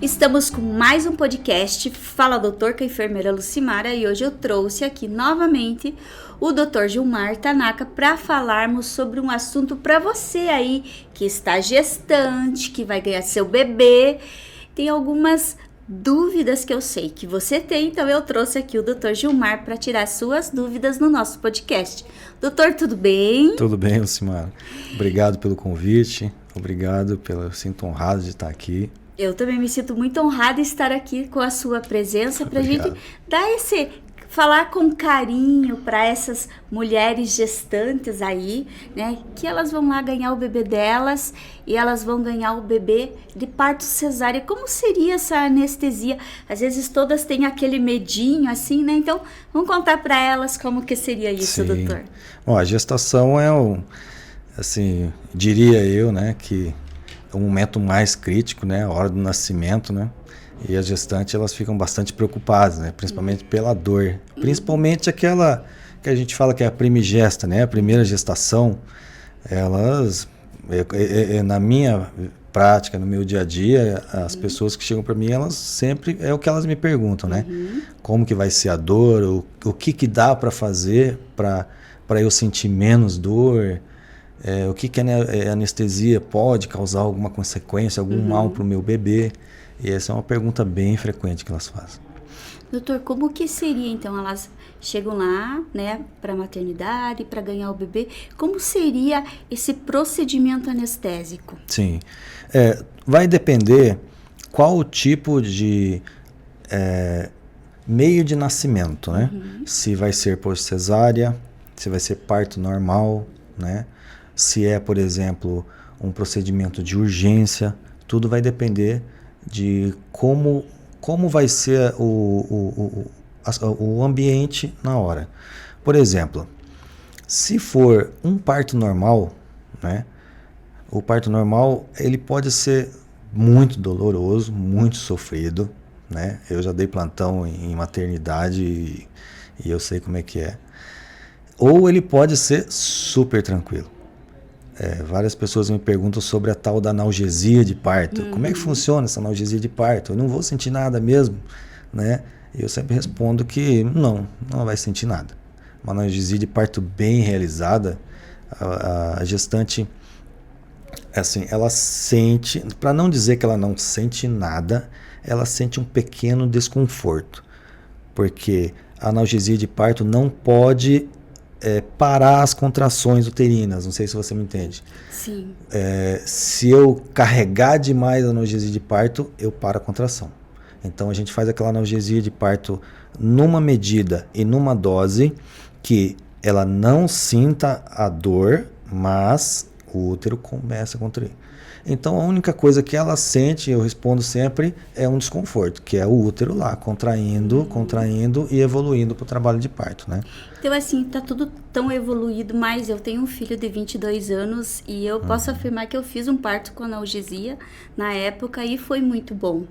Estamos com mais um podcast Fala Doutor, com a enfermeira Lucimara, e hoje eu trouxe aqui novamente o Dr. Gilmar Tanaka para falarmos sobre um assunto para você aí que está gestante, que vai ganhar seu bebê. Tem algumas dúvidas que eu sei que você tem, então eu trouxe aqui o Dr. Gilmar para tirar suas dúvidas no nosso podcast. Doutor, tudo bem? Tudo bem, Lucimara. Obrigado pelo convite, eu sinto honrado de estar aqui. Eu também me sinto muito honrada em estar aqui com a sua presença para a gente falar com carinho para essas mulheres gestantes aí, né? Que elas vão lá ganhar o bebê delas e elas vão ganhar o bebê de parto cesárea. Como seria essa anestesia? Às vezes todas têm aquele medinho assim, né? Então, vamos contar para elas como que seria isso, Sim. doutor. Bom, a gestação é diria eu, né, que é o momento mais crítico, né, a hora do nascimento, né? E as gestantes, elas ficam bastante preocupadas, né? Principalmente pela dor. Principalmente aquela que a gente fala que é a primigesta, né? A primeira gestação, elas... na minha prática, no meu dia a dia, as pessoas que chegam para mim, elas sempre... É o que elas me perguntam, né? Como que vai ser a dor, o que dá para fazer para eu sentir menos dor, o que a anestesia pode causar alguma consequência, algum mal para o meu bebê. E essa é uma pergunta bem frequente que elas fazem. Doutor, como que seria, então, elas chegam lá, né, para a maternidade, para ganhar o bebê, como seria esse procedimento anestésico? Sim, vai depender qual o tipo de meio de nascimento, né? Se vai ser por cesárea, se vai ser parto normal, né? Se é, por exemplo, um procedimento de urgência, tudo vai depender de como vai ser o ambiente na hora. Por exemplo, se for um parto normal, né, o parto normal ele pode ser muito doloroso, muito sofrido, né? Eu já dei plantão em maternidade e eu sei como é que é. Ou ele pode ser super tranquilo. Várias pessoas me perguntam sobre a tal da analgesia de parto. Como é que funciona essa analgesia de parto? Eu não vou sentir nada mesmo, né? E eu sempre respondo que não vai sentir nada. Uma analgesia de parto bem realizada, a gestante, assim, ela sente, para não dizer que ela não sente nada, ela sente um pequeno desconforto, porque a analgesia de parto não pode parar as contrações uterinas, não sei se você me entende. Sim. Se eu carregar demais a analgesia de parto, eu paro a contração. Então a gente faz aquela analgesia de parto numa medida e numa dose que ela não sinta a dor, mas o útero começa a contrair. Então a única coisa que ela sente, eu respondo sempre, é um desconforto, que é o útero lá contraindo e evoluindo para o trabalho de parto, né? Então, assim, tá tudo tão evoluído, mas eu tenho um filho de 22 anos e eu posso afirmar que eu fiz um parto com analgesia na época e foi muito bom.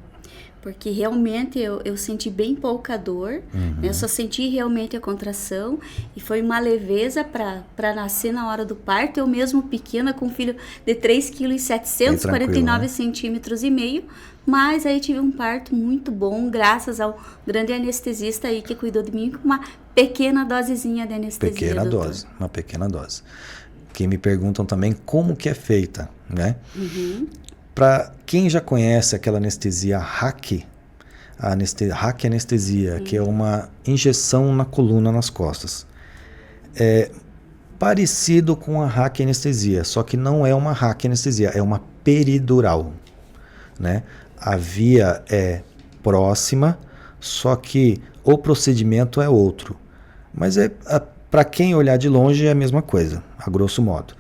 Porque realmente eu senti bem pouca dor, né? Eu só senti realmente a contração e foi uma leveza para nascer na hora do parto. Eu mesmo pequena, com um filho de 3,749 centímetros e meio, mas aí tive um parto muito bom, graças ao grande anestesista aí que cuidou de mim com uma pequena dosezinha de anestesia. Uma pequena dose. Que me perguntam também como que é feita, né? Para quem já conhece aquela anestesia hack, hack anestesia, que é uma injeção na coluna, nas costas. É parecido com a hack anestesia, só que não é uma hack anestesia, é uma peridural, né? A via é próxima, só que o procedimento é outro. Mas para quem olhar de longe é a mesma coisa, a grosso modo.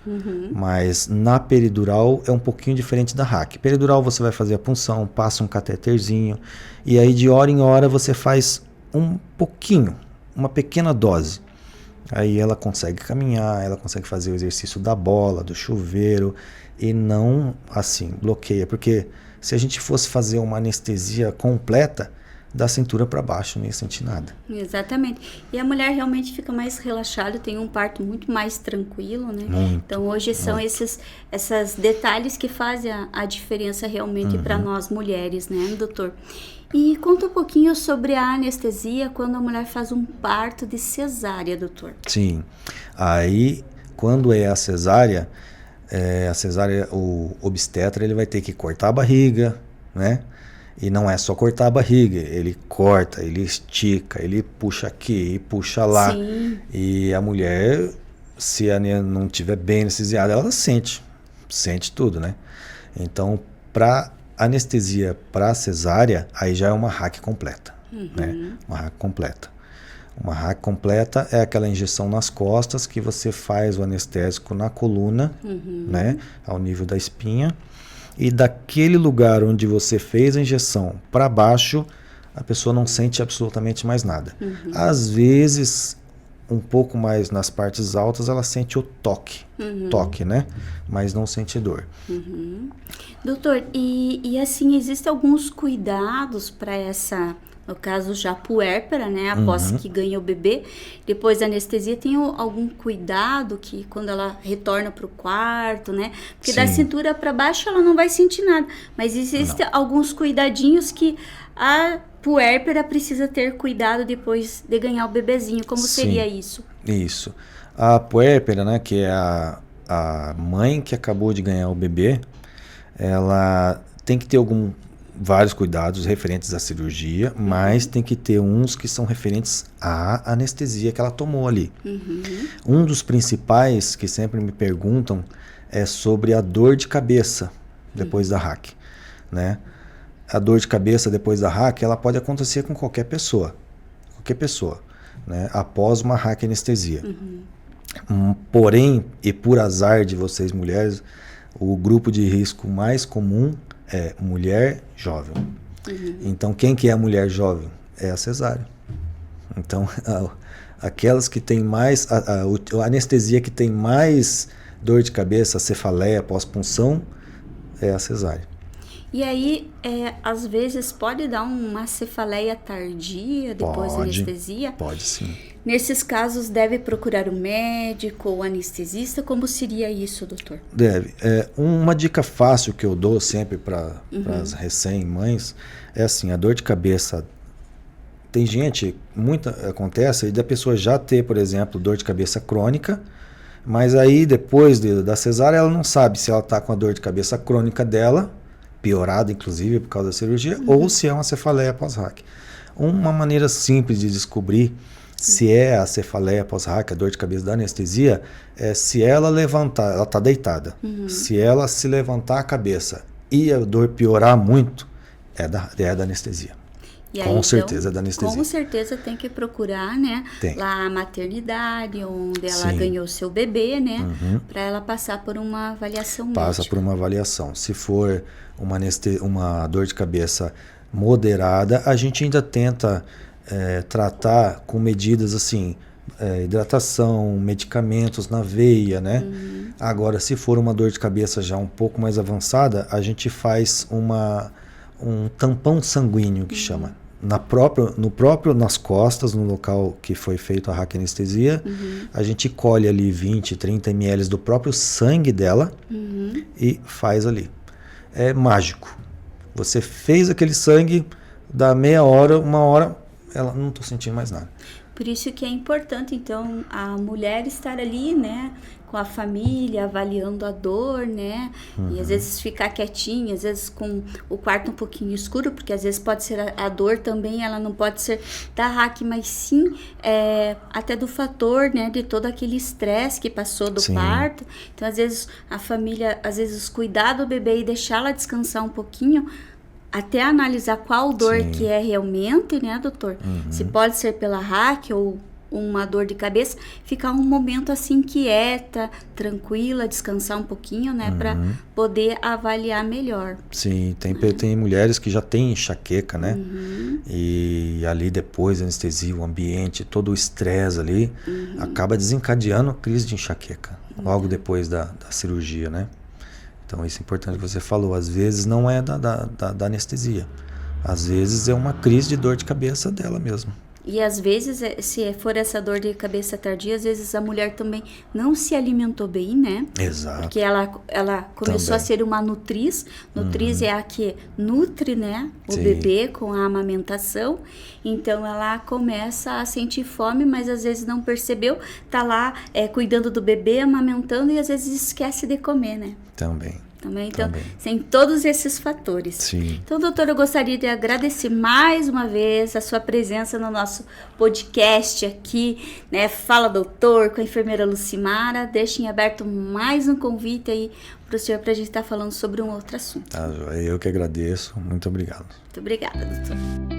Mas na peridural é um pouquinho diferente da hack. Peridural você vai fazer a punção, passa um cateterzinho, e aí de hora em hora você faz um pouquinho, uma pequena dose. Aí ela consegue caminhar, ela consegue fazer o exercício da bola, do chuveiro, e não assim, bloqueia. Porque se a gente fosse fazer uma anestesia completa, da cintura para baixo, não ia sentir nada. Exatamente. E a mulher realmente fica mais relaxada, tem um parto muito mais tranquilo, né? Muito, então hoje são esses detalhes que fazem a diferença realmente para nós mulheres, né, doutor? E conta um pouquinho sobre a anestesia quando a mulher faz um parto de cesárea, doutor. Sim. Aí, quando é a cesárea, o obstetra ele vai ter que cortar a barriga, né? E não é só cortar a barriga, ele corta, ele estica, ele puxa aqui e puxa lá. Sim. E a mulher, se a não estiver bem anestesiada, ela sente tudo, né? Então, para anestesia para cesárea, aí já é uma RAC completa, né? Uma RAC completa. Uma RAC completa é aquela injeção nas costas que você faz o anestésico na coluna, né? Ao nível da espinha. E daquele lugar onde você fez a injeção para baixo, a pessoa não sente absolutamente mais nada. Às vezes, um pouco mais nas partes altas, ela sente o toque, né? Mas não sente dor. Doutor, e assim, existem alguns cuidados para essa, no caso já puérpera, né? Após que ganha o bebê, depois da anestesia, tem algum cuidado que quando ela retorna para o quarto, né? Porque da cintura para baixo ela não vai sentir nada, mas existem alguns cuidadinhos que a puérpera precisa ter cuidado depois de ganhar o bebezinho. Como seria isso? Isso. A puérpera, né, que é a mãe que acabou de ganhar o bebê, ela tem que ter vários cuidados referentes à cirurgia, mas tem que ter uns que são referentes à anestesia que ela tomou ali. Um dos principais que sempre me perguntam é sobre a dor de cabeça depois da RAC, né? A dor de cabeça depois da RAC, ela pode acontecer com qualquer pessoa, né? Após uma RAC anestesia. Porém, e por azar de vocês mulheres, o grupo de risco mais comum é mulher jovem. Então, quem que é a mulher jovem? É a cesárea. Então, aquelas que têm mais, a anestesia que tem mais dor de cabeça, cefaleia, pós-punção, é a cesárea. E aí, às vezes, pode dar uma cefaleia tardia depois da anestesia? Pode sim. Nesses casos, deve procurar um médico ou anestesista? Como seria isso, doutor? Deve. Uma dica fácil que eu dou sempre para as recém-mães é assim, a dor de cabeça. Tem gente, acontece da pessoa já ter, por exemplo, dor de cabeça crônica, mas aí depois da cesárea ela não sabe se ela está com a dor de cabeça crônica dela, piorada inclusive por causa da cirurgia, ou se é uma cefaleia pós-RAC. Uma maneira simples de descobrir se é a cefaleia pós-RAC, a dor de cabeça da anestesia, é se ela levantar, ela está deitada, se ela se levantar a cabeça e a dor piorar muito, é da anestesia. E aí, com certeza é da anestesia. Com certeza tem que procurar, né? Lá a maternidade, onde ela ganhou seu bebê, né? Para ela passar por uma avaliação médica. Passa por uma avaliação. Se for uma dor de cabeça moderada, a gente ainda tenta tratar com medidas assim, hidratação, medicamentos na veia, né? Agora, se for uma dor de cabeça já um pouco mais avançada, a gente faz um tampão sanguíneo que chama. Nas costas, no local que foi feito a raquianestesia, a gente colhe ali 20, 30 ml do próprio sangue dela e faz ali. É mágico. Você fez aquele sangue, dá meia hora, uma hora, ela não estou sentindo mais nada. Por isso que é importante, então, a mulher estar ali, né, com a família, avaliando a dor, né, e às vezes ficar quietinha, às vezes com o quarto um pouquinho escuro, porque às vezes pode ser a dor também, ela não pode ser da RAC, mas sim até do fator, né, de todo aquele estresse que passou do parto. Então, às vezes, a família, às vezes, cuidar do bebê e deixá-la descansar um pouquinho, até analisar qual dor que é realmente, né, doutor? Se pode ser pela RAC ou uma dor de cabeça, ficar um momento assim quieta, tranquila, descansar um pouquinho, né, para poder avaliar melhor. Sim, tem mulheres que já têm enxaqueca, né? E ali depois da anestesia, o ambiente, todo o estresse ali, acaba desencadeando a crise de enxaqueca, logo depois da cirurgia, né? Então, isso é importante que você falou. Às vezes não é da anestesia. Às vezes é uma crise de dor de cabeça dela mesmo. E às vezes, se for essa dor de cabeça tardia, às vezes a mulher também não se alimentou bem, né? Exato. Porque ela começou Também. a ser uma nutriz. Nutriz é a que nutre, né? O Sim. bebê com a amamentação. Então ela começa a sentir fome, mas às vezes não percebeu. Tá lá cuidando do bebê, amamentando e às vezes esquece de comer, né? Também. Então, Também. tem todos esses fatores. Sim. Então, doutor, eu gostaria de agradecer mais uma vez a sua presença no nosso podcast aqui, né? Fala, doutor, com a enfermeira Lucimara. Deixa em aberto mais um convite aí para o senhor, para a gente estar falando sobre um outro assunto. Eu que agradeço. Muito obrigado. Muito obrigada, doutor.